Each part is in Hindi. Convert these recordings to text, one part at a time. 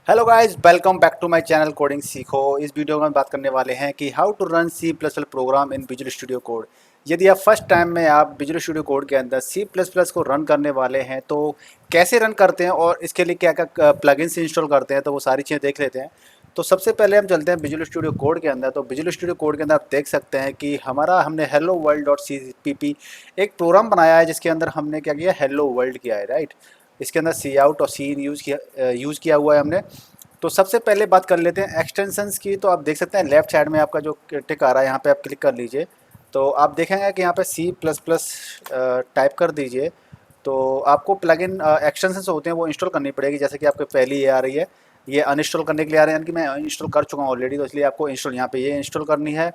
Hello guys, welcome back to my channel coding सीखो। इस वीडियो में हम बात करने वाले हैं कि how to run C plus plus program in Visual Studio Code. यदि आप फर्स्ट टाइम में आप विजुअल स्टूडियो कोड के अंदर सी प्लस प्लस को रन करने वाले हैं तो कैसे रन करते हैं और इसके लिए क्या क्या प्लगइन्स इंस्टॉल करते हैं, तो वो सारी चीज़ें देख लेते हैं। तो सबसे पहले हम चलते हैं विजुअल स्टूडियो कोड के अंदर। तो विजुअल स्टूडियो कोड के अंदर आप देख सकते हैं कि हमने hello world dot C P P एक प्रोग्राम बनाया है, जिसके अंदर हमने क्या किया, हेलो वर्ल्ड किया है, राइट। इसके अंदर सी आउट और सी इन यूज़ किया हुआ है हमने। तो सबसे पहले बात कर लेते हैं एक्सटेंशंस की। तो आप देख सकते हैं लेफ्ट साइड में आपका जो टिक आ रहा है, यहाँ पे आप क्लिक कर लीजिए। तो आप देखेंगे कि यहाँ पे सी प्लस प्लस टाइप कर दीजिए। तो आपको प्लगइन एक्सटेंशंस होते हैं वो इंस्टॉल करनी पड़ेगी। जैसे कि आपको पहली ये आ रही है, ये अनइंस्टॉल करने के लिए आ रही है, यानी कि मैं इंस्टॉल कर चुका हूँ ऑलरेडी, तो इसलिए आपको इंस्टॉल यहाँ पे ये इंस्टॉल करनी है।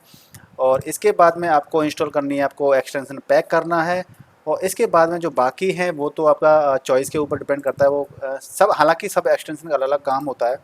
और इसके बाद में आपको इंस्टॉल करनी है, आपको एक्सटेंशन पैक करना है। और इसके बाद में जो बाकी हैं वो तो आपका चॉइस के ऊपर डिपेंड करता है। वो सब, हालांकि सब एक्सटेंशन का अलग अलग काम होता है,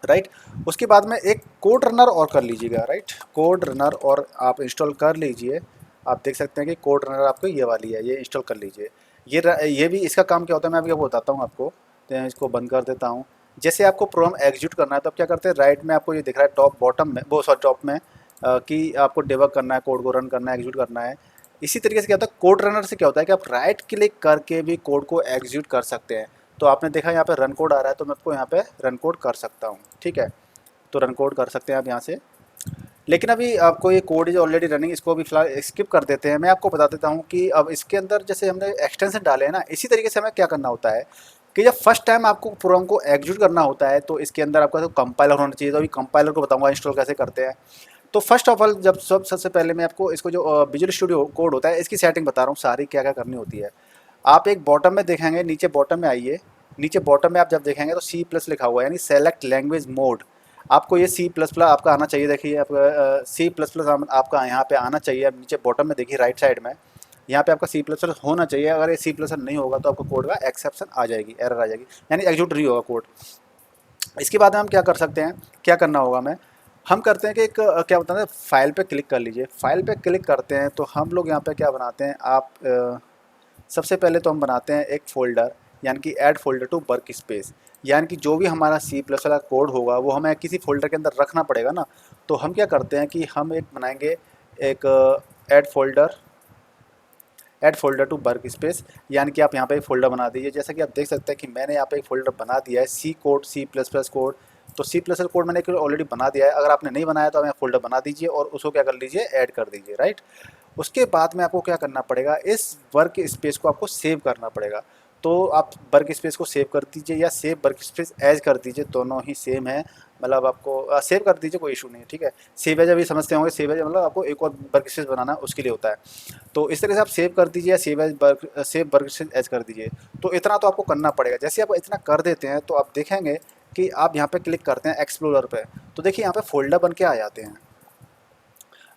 राइट। उसके बाद में एक कोड रनर और कर लीजिएगा, राइट। कोड रनर और आप इंस्टॉल कर लीजिए। आप देख सकते हैं कि कोड रनर आपको ये वाली है, ये इंस्टॉल कर लीजिए। ये भी इसका काम क्या होता है मैं अभी आपको बताता हूँ आपको। तो मैं इसको बंद कर देता हूँ। जैसे आपको प्रोग्राम एग्जीक्यूट करना है तो आप क्या करते हैं, राइट में आपको ये दिख रहा है टॉप बॉटम में, वो सॉरी टॉप में, कि आपको डिबग करना है, कोड को रन करना है, एग्जीक्यूट करना है। इसी तरीके से क्या होता है, कोड रनर से क्या होता है कि आप राइट क्लिक करके भी कोड को एग्जीक्यूट कर सकते हैं। तो आपने देखा यहाँ पे रन कोड आ रहा है, तो मैं आपको यहाँ पे रन कोड कर सकता हूँ, ठीक है। तो रन कोड कर सकते हैं आप यहाँ से। लेकिन अभी आपको ये कोड इज ऑलरेडी रनिंग, इसको अभी फिलहाल स्किप कर देते हैं। मैं आपको बता देता हूँ कि अब इसके अंदर जैसे हमने एक्सटेंशन डाले हैं ना, इसी तरीके से हमें क्या करना होता है कि जब फर्स्ट टाइम आपको प्रोग्राम को एग्जीक्यूट करना होता है तो इसके अंदर आपका तो कंपाइलर होना चाहिए। तो अभी कंपाइलर को बताऊंगा इंस्टॉल कैसे करते हैं। तो फर्स्ट ऑफ ऑल, जब सबसे पहले मैं आपको इसको जो विजुअल स्टूडियो कोड होता है इसकी सेटिंग बता रहा हूँ सारी क्या क्या करनी होती है। आप एक बॉटम में देखेंगे, नीचे बॉटम में आइए। नीचे बॉटम में आप जब देखेंगे तो सी प्लस लिखा हुआ है, यानी सेलेक्ट लैंग्वेज मोड। आपको ये सी प्लस प्लस आपका आना चाहिए। देखिए आपका सी प्लस प्लस आपका यहाँ पे आना चाहिए। अब नीचे बॉटम में देखिए राइट साइड में, यहाँ पे आपका सी प्लस प्लस होना चाहिए। अगर ये सी प्लस प्लस नहीं होगा तो आपको कोड का एक्सेप्शन आ जाएगी, एरर आ जाएगी, यानी एग्जीक्यूट नहीं होगा कोड। इसके बाद में हम क्या कर सकते हैं, क्या करना होगा मैं, हम करते हैं कि एक क्या बताते हैं, फाइल पे क्लिक कर लीजिए। फाइल पे क्लिक करते हैं तो हम लोग यहाँ पे क्या बनाते हैं, आप सबसे पहले तो हम बनाते हैं एक फ़ोल्डर, यानी कि add folder to workspace. यानी कि जो भी हमारा सी प्लस वाला कोड होगा वो हमें किसी फ़ोल्डर के अंदर रखना पड़ेगा ना। तो हम क्या करते हैं कि हम एक बनाएंगे, एक add folder, add folder to workspace. यानी कि आप यहाँ पे एक फ़ोल्डर बना दीजिए। जैसा कि आप देख सकते हैं कि मैंने यहाँ पे एक फ़ोल्डर बना दिया है, C code, C plus plus code. तो सी प्लस प्लस कोड मैंने ऑलरेडी बना दिया है। अगर आपने नहीं बनाया तो आप फ़ोल्डर बना दीजिए और उसको क्या कर लीजिए, ऐड कर दीजिए, राइट। उसके बाद में आपको क्या करना पड़ेगा, इस वर्क स्पेस को आपको सेव करना पड़ेगा। तो आप वर्क स्पेस को सेव कर दीजिए या सेव वर्क स्पेस एज कर दीजिए, दोनों ही सेम है। मतलब आपको सेव कर दीजिए, कोई इशू नहीं है, ठीक है। सेव एज अभी समझते होंगे, सेव एज मतलब आपको एक और वर्क स्पेस बनाना है, उसके लिए होता है। तो इस तरह से आप सेव कर दीजिए या सेव वर्क स्पेस एज कर दीजिए। तो इतना तो आपको करना पड़ेगा। जैसे आप इतना कर देते हैं तो आप देखेंगे कि आप यहाँ पे क्लिक करते हैं एक्सप्लोरर पे, तो देखिए यहाँ पे फोल्डर बन के आ जाते हैं।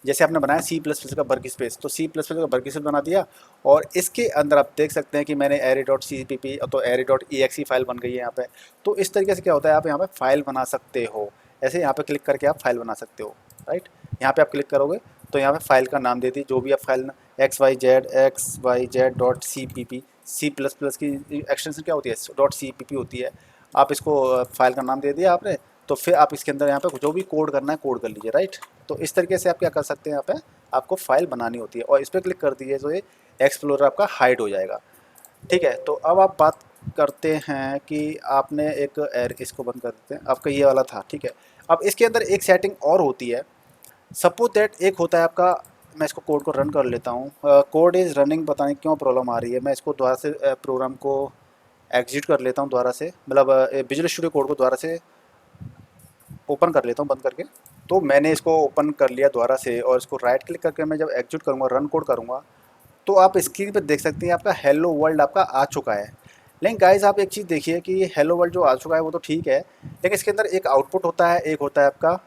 जैसे आपने बनाया सी प्लस प्लस का वर्क स्पेस, तो सी प्लस प्लस का वर्क स्पेस बना दिया। और इसके अंदर आप देख सकते हैं कि मैंने array dot C P P, तो array dot E X E file बन गई है यहाँ पे। तो इस तरीके से क्या होता है, आप यहाँ पे फाइल बना सकते हो। ऐसे यहाँ पे क्लिक करके आप फाइल बना सकते हो, राइट। यहाँ पे आप क्लिक करोगे तो यहाँ पे फाइल का नाम दे दी, जो भी आप file, X Y Z dot C P P. C plus plus की एक्सटेंशन क्या होती है, डॉट सी पी पी होती है। आप इसको फाइल का नाम दे दिया आपने। तो फिर आप इसके अंदर यहाँ पे जो भी कोड करना है कोड कर लीजिए, राइट। तो इस तरीके से आप क्या कर सकते हैं, यहाँ पे आपको फाइल बनानी होती है और इस पर क्लिक कर दीजिए तो ये एक्सप्लोरर आपका हाइड हो जाएगा, ठीक है। तो अब आप बात करते हैं कि आपने एक इसको बंद कर देते हैं, आपका ये वाला था, ठीक है। अब इसके अंदर एक सेटिंग और होती है। सपोज दैट एक होता है आपका, मैं इसको कोड को रन कर लेता हूँ। कोड इज़ रनिंग, पता नहीं क्यों प्रॉब्लम आ रही है। मैं इसको दोबारा से प्रोग्राम को एग्जिट कर लेता हूँ दोबारा से, मतलब विजुअल स्टूडियो कोड को दोबारा से ओपन कर लेता हूँ बंद करके। तो मैंने इसको ओपन कर लिया दोबारा से और इसको राइट क्लिक करके मैं जब एग्जीक्यूट करूँगा, रन कोड करूँगा, तो आप स्क्रीन पे देख सकते हैं आपका हेलो वर्ल्ड आपका आ चुका है। लेकिन गाइस आप एक चीज़ देखिए कि ये हेलो वर्ल्ड जो आ चुका है वो तो ठीक है, लेकिन इसके अंदर एक आउटपुट होता है, एक होता है आपका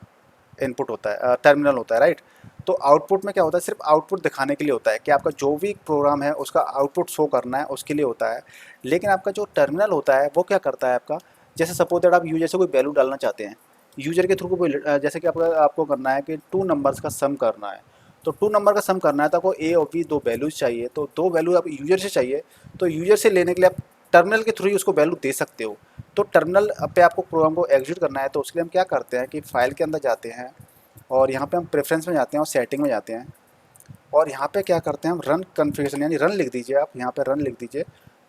इनपुट होता है, टर्मिनल होता है, राइट। तो आउटपुट में क्या होता है, सिर्फ आउटपुट दिखाने के लिए होता है कि आपका जो भी प्रोग्राम है उसका आउटपुट शो करना है, उसके लिए होता है। लेकिन आपका जो टर्मिनल होता है वो क्या करता है आपका, जैसे सपोज दैट आप यूजर से कोई वैल्यू डालना चाहते हैं, यूजर के थ्रू कोई जैसे कि आपको करना है कि टू नंबर्स का सम करना है। तो टू नंबर का सम करना है तो आपको ए और बी दो वैल्यूज चाहिए, तो दो वैल्यू आप यूजर से चाहिए। तो यूजर से लेने के लिए आप टर्मिनल के थ्रू ही उसको वैल्यू दे सकते हो। तो टर्मिनल पे आपको प्रोग्राम को एग्जीक्यूट करना है, तो उसके लिए हम क्या करते हैं कि फाइल के अंदर जाते हैं और यहाँ पे हम प्रेफरेंस में जाते हैं और सेटिंग में जाते हैं और यहाँ पे क्या करते हैं हम रन कन्फिगरेशन, यानी रन लिख दीजिए, आप यहाँ पे रन लिख दीजिए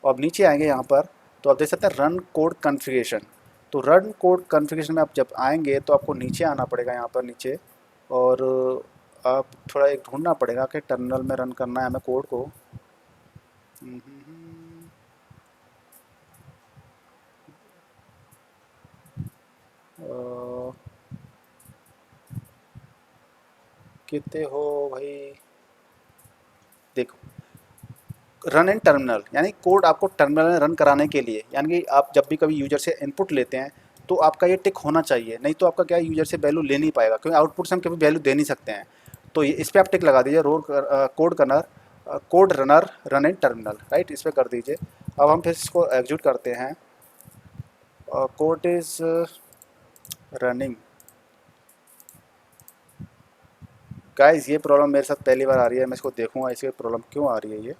और अब नीचे आएंगे यहाँ पर तो आप देख सकते हैं रन कोड कन्फिगरेशन। तो रन कोड कन्फिगरेशन में आप जब आएंगे तो आपको नीचे आना पड़ेगा, यहाँ पर नीचे, और आप थोड़ा एक ढूंढना पड़ेगा कि टर्मिनल में रन करना है हमें कोड को। कितने हो भाई, देखो रन इन टर्मिनल, यानी कोड आपको टर्मिनल में रन कराने के लिए, यानी कि आप जब भी कभी यूजर से इनपुट लेते हैं तो आपका ये टिक होना चाहिए, नहीं तो आपका क्या है यूजर से वैल्यू ले नहीं पाएगा, क्योंकि आउटपुट से हम कभी वैल्यू दे नहीं सकते हैं। तो ये इस पर आप टिक लगा दीजिए, code runner run in terminal, right, इस पर कर दीजिए। अब हम फिर इसको एग्जीक्यूट करते हैं, कोड इज रनिंग। गाइस ये प्रॉब्लम मेरे साथ पहली बार आ रही है, मैं इसको देखूंगा इसकी प्रॉब्लम क्यों आ रही है ये।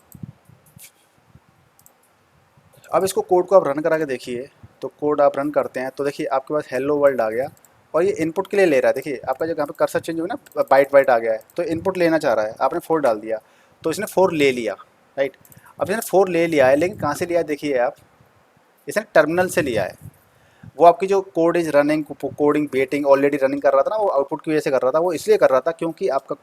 अब इसको कोड को आप रन करा के देखिए, तो कोड आप रन करते हैं तो देखिए आपके पास हेलो वर्ल्ड आ गया और ये इनपुट के लिए ले रहा है। देखिए आपका जो यहाँ पे कर्सर चेंज हुआ ना, बाइट बाइट आ गया है, तो इनपुट लेना चाह रहा है, आपने 4 डाल दिया तो इसने 4 ले लिया, राइट। अब इसने 4 ले लिया है, लेकिन कहाँ से लिया है देखिए आप, इसने टर्मिनल से लिया है। वो आपकी जो code is running, coding waiting already running कर रहा था ना, वो आउटपुट की वजह से कर रहा था, वो इसलिए कर रहा था क्योंकि आपका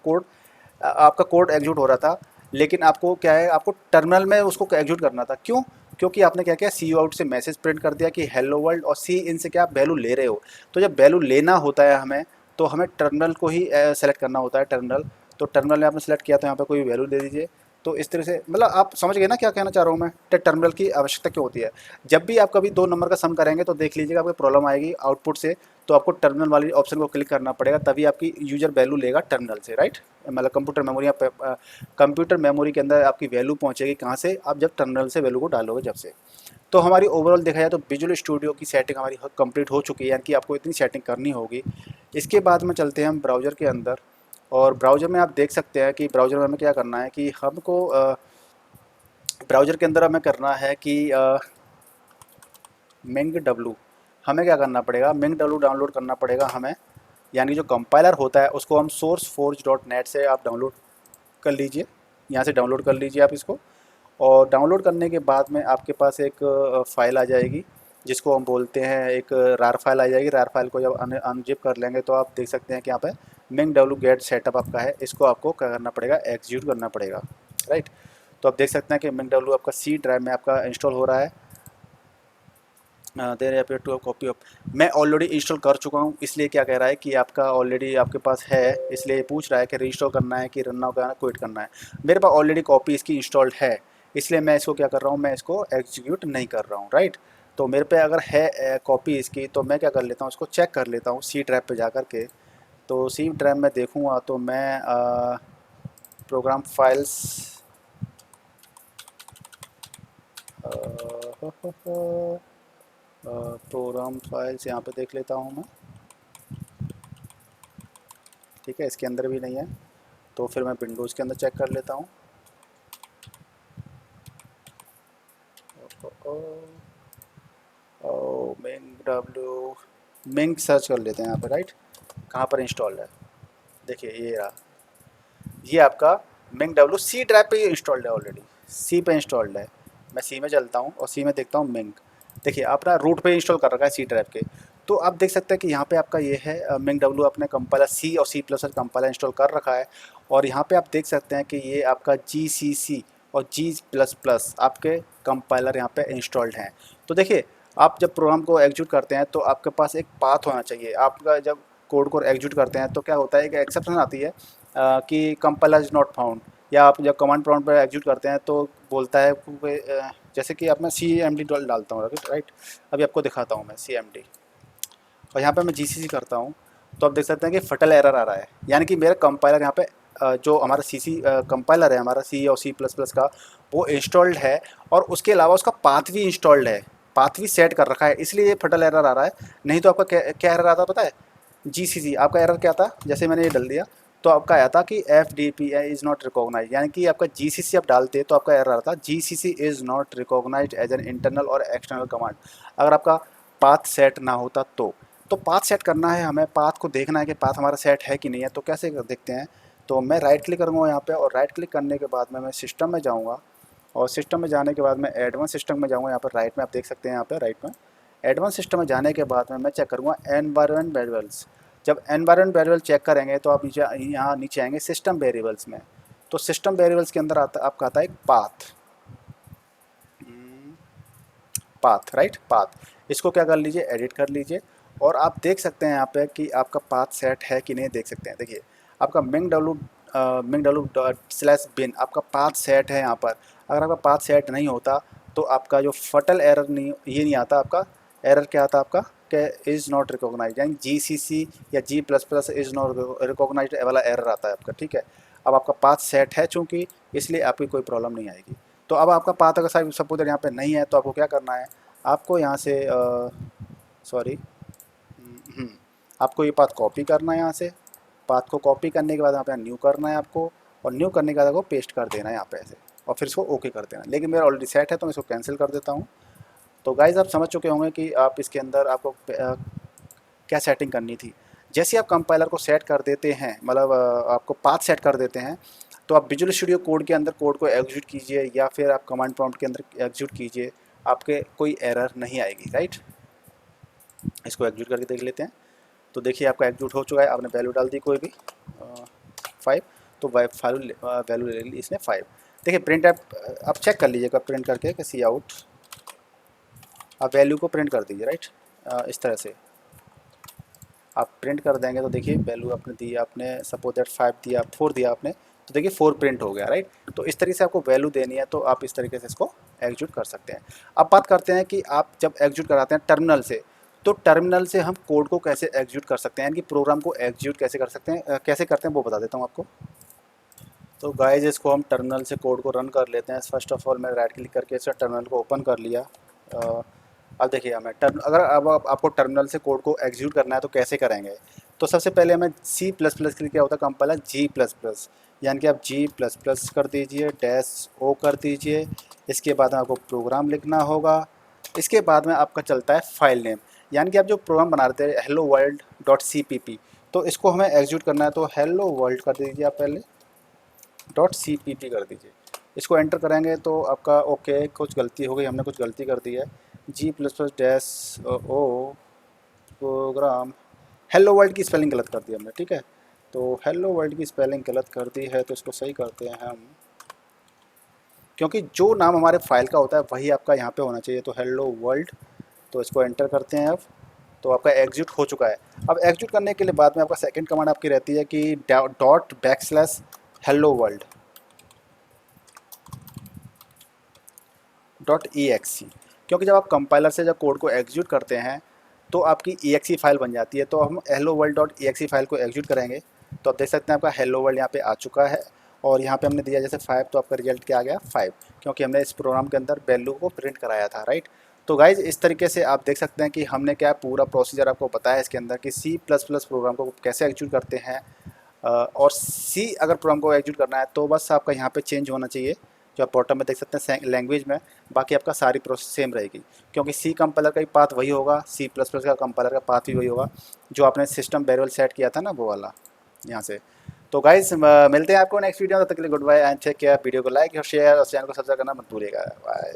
कोड एग्जीक्यूट हो रहा था, लेकिन आपको क्या है, आपको टर्मिनल में उसको एग्जीक्यूट करना था। क्यों? क्योंकि आपने क्या किया, सी आउट से मैसेज प्रिंट कर दिया कि हेलो वर्ल्ड, और सी इन से क्या आप वैल्यू ले रहे हो। तो जब वैल्यू लेना होता है हमें, तो हमें टर्मिनल को ही सेलेक्ट करना होता है, टर्मिनल। तो टर्मिनल में आपने सेलेक्ट किया तो यहाँ पे कोई वैल्यू दे दीजिए। तो इस तरह से मतलब आप समझ गए ना क्या कहना चाह रहा हूँ मैं, टर्मिनल की आवश्यकता क्यों होती है। जब भी आप कभी 2 नंबर का सम करेंगे तो देख लीजिएगा आपको प्रॉब्लम आएगी आउटपुट से, तो आपको टर्मिनल वाली ऑप्शन को क्लिक करना पड़ेगा, तभी आपकी यूजर वैल्यू लेगा टर्मिनल से, राइट। मतलब कंप्यूटर मेमोरी, कंप्यूटर मेमोरी के अंदर आपकी वैल्यू पहुंचेगी कहाँ से, आप जब टर्मिनल से वैल्यू को डालोगे जब से। तो हमारी ओवरऑल देखा जाए तो विजुअल स्टूडियो की सेटिंग हमारी कंप्लीट हो चुकी है, यानी कि आपको इतनी सेटिंग करनी होगी। इसके बाद में चलते हैं हम ब्राउज़र के अंदर, और ब्राउज़र में आप देख सकते हैं कि ब्राउज़र में हमें क्या करना है कि हमको ब्राउज़र के अंदर हमें करना है कि मिंग डब्लू, हमें क्या करना पड़ेगा, मिंग डब्लू डाउनलोड करना पड़ेगा हमें, यानी जो कंपाइलर होता है उसको हम sourceforge.net से आप डाउनलोड कर लीजिए, यहाँ से डाउनलोड कर लीजिए आप इसको। और डाउनलोड करने के बाद में आपके पास एक फ़ाइल आ जाएगी जिसको हम बोलते हैं, एक रार फाइल आ जाएगी। रार फाइल को जब अनजिप कर लेंगे तो आप देख सकते हैं कि यहाँ पे मिंग डब्लू गेट सेटअप आपका है, इसको आपको क्या करना पड़ेगा, एग्जीक्यूट करना पड़ेगा, राइट। तो आप देख सकते हैं कि मिंग डब्लू आपका सी ड्राइव में आपका इंस्टॉल हो रहा है। देर अपेयर टू कॉपी ऑफ, मैं ऑलरेडी इंस्टॉल कर चुका हूँ, इसलिए क्या कह रहा है कि आपका ऑलरेडी आपके पास है, इसलिए पूछ रहा है कि रीइंस्टॉल करना है कि रन नाउ करना है, क्विट करना है। मेरे पास ऑलरेडी कॉपी इसकी इंस्टॉल्ड है, इसलिए मैं इसको क्या कर रहा हूँ, मैं इसको एग्जीक्यूट नहीं कर रहा हूँ, राइट। तो मेरे पे अगर है कॉपी इसकी, तो मैं क्या कर लेता हूँ, इसको चेक कर लेता हूँ सी ड्राइव पे जा कर के। तो सी ड्राइव में देखूँगा तो मैं प्रोग्राम फाइल्स प्रोग्राम फाइल्स यहाँ पे देख लेता हूँ मैं, ठीक है, इसके अंदर भी नहीं है, तो फिर मैं विंडोज़ के अंदर चेक कर लेता हूँ। मिंग डब्ल्यू, मिंग सर्च कर लेते हैं यहाँ पे, राइट, कहाँ पर इंस्टॉल्ड है, देखिए ये रहा, ये आपका मिंग डब्ल्यू सी ड्राइव पे ये इंस्टॉल्ड है, ऑलरेडी सी पे इंस्टॉल्ड है। मैं सी में चलता हूँ और सी में देखता हूँ मिंग, देखिए अपना रूट पे इंस्टॉल कर रखा है सी ड्राइव के। तो आप देख सकते हैं कि यहाँ पे आपका ये है मिंग डब्ल्यू, अपने कंपाइलर सी और सी प्लस कंपाइलर इंस्टॉल कर रखा है। और यहाँ पे आप देख सकते हैं कि ये आपका जी सी सी और जी प्लस प्लस आपके कंपाइलर यहाँ पे इंस्टॉल्ड हैं। तो देखिए आप जब प्रोग्राम को एग्जीक्यूट करते हैं तो आपके पास एक पाथ होना चाहिए। आपका जब कोड को एग्जीक्यूट करते हैं तो क्या होता है कि एक्सेप्शन आती है कि कंपाइलर इज़ नॉट फाउंड, या आप जब कमांड प्रॉम्प्ट पर एग्जीक्यूट करते हैं तो बोलता है जैसे कि आप, मैं सी एम डी डालता हूँ, राइट, अभी आपको दिखाता हूँ मैं सी एम डी, और यहाँ पे मैं जी सी सी करता हूँ, तो आप देख सकते हैं कि फटल एरर आ रहा है, यानी कि मेरा कंपाइलर यहाँ पे जो हमारा सी सी कंपाइलर है हमारा सी और सी प्लस प्लस का, वो इंस्टॉल्ड है, और उसके अलावा उसका पाथ भी इंस्टॉल्ड है, पाथ भी सेट कर रखा है, इसलिए ये फटल एरर आ रहा है। नहीं तो आपका क्या एरर आता है पता है, जी सी सी आपका एरर क्या था, जैसे मैंने ये डाल दिया तो आपका आया था कि F D P is not recognise, यानी कि आपका जी सी सी आप डालते तो आपका एरर आता, G C C is not recognise as an internal और एक्सटर्नल कमांड। अगर आपका पाथ सेट ना होता तो पाथ सेट करना है हमें, पाथ को देखना है कि पाथ हमारा सेट है कि नहीं है। तो कैसे देखते हैं, तो मैं राइट क्लिक करूँगा यहाँ पे, और राइट क्लिक करने के बाद में मैं सिस्टम में जाऊँगा, और सिस्टम में जाने के बाद मैं एडवांस सिस्टम में जाऊँगा। यहाँ पर राइट में आप देख सकते हैं, यहाँ पे राइट में एडवांस सिस्टम में जाने के बाद में मैं चेक करूँगा एनवायरनमेंट वेरिएबल्स। जब एनवायरनमेंट वेरिएबल चेक करेंगे तो आप नीचे यहाँ नीचे आएंगे सिस्टम वेरिएबल्स में। तो सिस्टम वेरिएबल्स के अंदर आता आपका आता है एक पाथ, पाथ राइट, पाथ। इसको क्या कर लीजिए, एडिट कर लीजिए, और आप देख सकते हैं यहाँ पे कि आपका पाथ सेट है कि नहीं, देख सकते हैं। देखिए आपका मिंग डब्लू स्लैश बिन आपका पाथ सेट है यहाँ पर। अगर आपका पाथ सेट नहीं होता तो आपका जो फटल एरर नहीं, ये नहीं आता आपका। एरर क्या आता आपका कि इज़ नॉट रिकॉग्नाइज, यानी GCC या G++ इज़ नॉट रिकॉग्नाइज वाला एरर आता है आपका, ठीक है। अब आपका पाथ सेट है चूँकि, इसलिए आपकी कोई प्रॉब्लम नहीं आएगी। तो अब आपका पाथ अगर सपोज यहाँ पे नहीं है तो आपको क्या करना है, आपको यहाँ से सॉरी आपको ये पाथ कॉपी करना है यहाँ से। पाथ को कॉपी करने के बाद यहाँ पे न्यू करना है आपको, और न्यू करने के बाद आपको पेस्ट कर देना है यहाँ पे ऐसे, और फिर इसको ओके कर देना। लेकिन मेरा ऑलरेडी सेट है तो मैं इसको कैंसिल कर देता हूँ। तो गाइज़ आप समझ चुके होंगे कि आप इसके अंदर आपको क्या सेटिंग करनी थी। जैसे आप कंपाइलर को सेट कर देते हैं, मतलब आपको पाथ सेट कर देते हैं, तो आप विजुअल स्टूडियो कोड के अंदर कोड को एग्जीक्यूट कीजिए, या फिर आप कमांड प्रॉम्प्ट के अंदर एग्जीक्यूट कीजिए, आपके कोई एरर नहीं आएगी, राइट। इसको एग्जीक्यूट करके देख लेते हैं। तो देखिए आपका एग्जीक्यूट हो चुका है, आपने वैल्यू डाल दी कोई भी 5, तो वैल्यू ले ली इसने 5। देखिए प्रिंट आप चेक कर लीजिएगा प्रिंट करके कि सी आउट, आप वैल्यू को प्रिंट कर दीजिए, राइट। इस तरह से आप प्रिंट कर देंगे तो देखिए वैल्यू आपने दी, आपने सपोज दैट 5 दिया, 4 दिया आपने, तो देखिए 4 प्रिंट हो गया, राइट। तो इस तरीके से आपको वैल्यू देनी है, तो आप इस तरीके से इसको एग्जीक्यूट कर सकते हैं। अब बात करते हैं कि आप जब एग्जीक्यूट कराते हैं टर्मिनल से, तो टर्मिनल से हम कोड को कैसे एग्जीक्यूट कर सकते हैं, यानी कि प्रोग्राम को एग्जीक्यूट कैसे कर सकते हैं, कैसे करते हैं वो बता देता हूँ आपको। तो गाइस इसको हम टर्मिनल से कोड को रन कर लेते हैं। फर्स्ट ऑफ ऑल मैं राइट क्लिक करके इसे टर्मिनल को ओपन कर लिया। अब देखिए हमें अगर अब आपको टर्मिनल से कोड को एग्जीक्यूट करना है तो कैसे करेंगे। तो सबसे पहले हमें C++ के लिए क्या होता है कंपाइलर, G++, यानी कि आप G++ कर दीजिए, -O कर दीजिए। इसके बाद आपको प्रोग्राम लिखना होगा। इसके बाद में आपका चलता है फाइल नेम, यानी कि आप जो प्रोग्राम बना रहे थे hello world.cpp, तो इसको हमें एग्जीक्यूट करना है, तो hello world कर दीजिए आप पहले, .cpp कर दीजिए। इसको एंटर करेंगे तो आपका ओके, कुछ गलती हो गई, हमने कुछ गलती कर दी है। G++-O प्रोग्राम, हेलो वर्ल्ड की स्पेलिंग गलत कर दी हमने, ठीक है। तो हेलो वर्ल्ड की स्पेलिंग गलत कर दी है, तो इसको सही करते हैं हम, क्योंकि जो नाम हमारे फाइल का होता है वही आपका यहाँ पे होना चाहिए। तो हेलो वर्ल्ड, तो इसको एंटर करते हैं अब। तो आपका एग्जीक्यूट हो चुका है। अब एग्जीक्यूट करने के लिए बाद में आपका सेकंड कमांड आपकी रहती है कि ./hello world.exe, क्योंकि जब आप कंपाइलर से जब कोड को एग्जीक्यूट करते हैं तो आपकी exe फाइल बन जाती है। तो हम hello world.exe फाइल को एग्जीक्यूट करेंगे, तो आप देख सकते हैं आपका हेलो वर्ल्ड यहाँ पे आ चुका है, और यहाँ पे हमने दिया जैसे 5, तो आपका रिजल्ट क्या आ गया 5, क्योंकि हमने इस प्रोग्राम के अंदर वैल्यू को प्रिंट कराया था, राइट। तो गाइज इस तरीके से आप देख सकते हैं कि हमने क्या पूरा प्रोसीजर आपको बताया इसके अंदर कि C++ प्रोग्राम को कैसे एग्जीक्यूट करते हैं। और सी अगर प्रोग्राम को एग्जीक्यूट करना है तो बस आपका यहाँ पे चेंज होना चाहिए, जो आप बॉटम में देख सकते हैं लैंग्वेज में। बाकी आपका सारी प्रोसेस सेम रहेगी, क्योंकि सी कंपाइलर का ही पाथ वही होगा, C++ का कंपाइलर का पाथ भी वही होगा, जो आपने सिस्टम वेरिएबल सेट किया था ना वो वाला यहाँ से। तो गाइस मिलते हैं आपको नेक्स्ट वीडियो में, तब तक के लिए goodbye and take care. Video को लाइक और शेयर और चैनल को सब्सक्राइब करना मत भूलिएगा। बाय।